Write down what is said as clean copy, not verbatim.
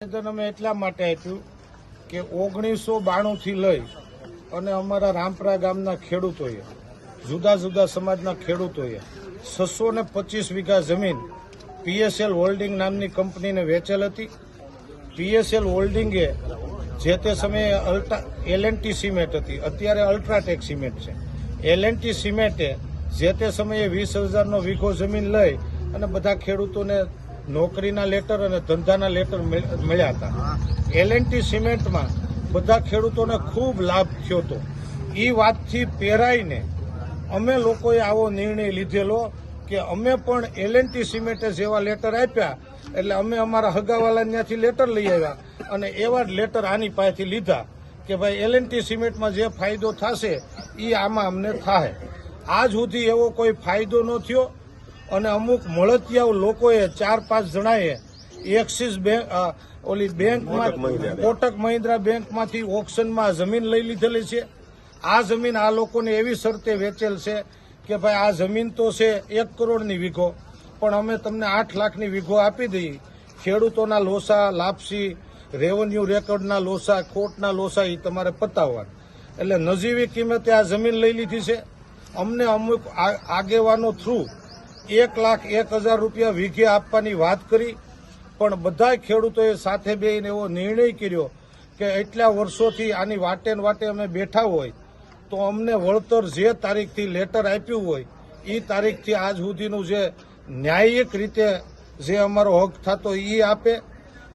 નિવેદન અમે એટલા માટે આપ્યું કે 1992 થી લઈ અને અમારા રામપરા ગામના ખેડૂતોએ જુદા જુદા સમાજના ખેડૂતોએ 625 વીઘા જમીન પીએસએલ હોલ્ડિંગ નામની કંપનીને વેચેલ હતી। પીએસએલ હોલ્ડિંગે જે તે સમયે એલએનટી સિમેન્ટ હતી, અત્યારે અલ્ટ્રાટેક સિમેન્ટ છે। એલએનટી સિમેન્ટે જે તે સમયે 20,000નો વીઘો જમીન લઈ અને બધા ખેડૂતોને નોકરીના લેટર અને ધંધાના લેટર મળ્યા હતા। એલએનટી સિમેન્ટમાં બધા ખેડૂતોને ખૂબ લાભ થયો હતો। એ વાતથી પેરાઈને અમે લોકોએ આવો નિર્ણય લીધેલો કે અમે પણ એલએનટી સિમેન્ટે જેવા લેટર આપ્યા એટલે અમે અમારા હગાવાલા ત્યાંથી લેટર લઈ આવ્યા અને એવા જ લેટર આની પાસેથી લીધા કે ભાઈ એલએનટી સિમેન્ટમાં જે ફાયદો થશે એ આમાં અમને થાય। આજ સુધી એવો કોઈ ફાયદો ન થયો અને અમુક મળતિયાઓ લોકોએ 4-5 જણાએ એક્સિસ બેંક બેંકમાં કોટક મહિન્દ્રા બેંકમાંથી ઓક્શનમાં જમીન લઈ લીધેલી છે। આ જમીન આ લોકોને એવી શરતે વેચેલ છે કે ભાઈ આ જમીન તો છે 1 કરોડની વીઘો, પણ અમે તમને 8 લાખની વીઘો આપી દઈએ। ખેડૂતોના લોસા, લાપસી, રેવન્યુ રેકોર્ડના લોસા, કોર્ટના લોસા એ તમારે પતાવવા, એટલે નજીવી કિંમતે આ જમીન લઈ લીધી છે। અમને અમુક આગેવાનો થ્રુ 1,01,000 રૂપિયા વીઘે આપવાની વાત કરી, પણ બધા ખેડૂતોએ સાથે બેસીને એવો નિર્ણય કર્યો કે એટલા વર્ષોથી આની વાટે ને વાટે અમે બેઠા હોય તો અમને વળતર જે તારીખથી લેટર આપ્યું હોય એ તારીખથી આજ સુધીનું જે ન્યાયિક રીતે જે અમારો હક થતો એ આપે।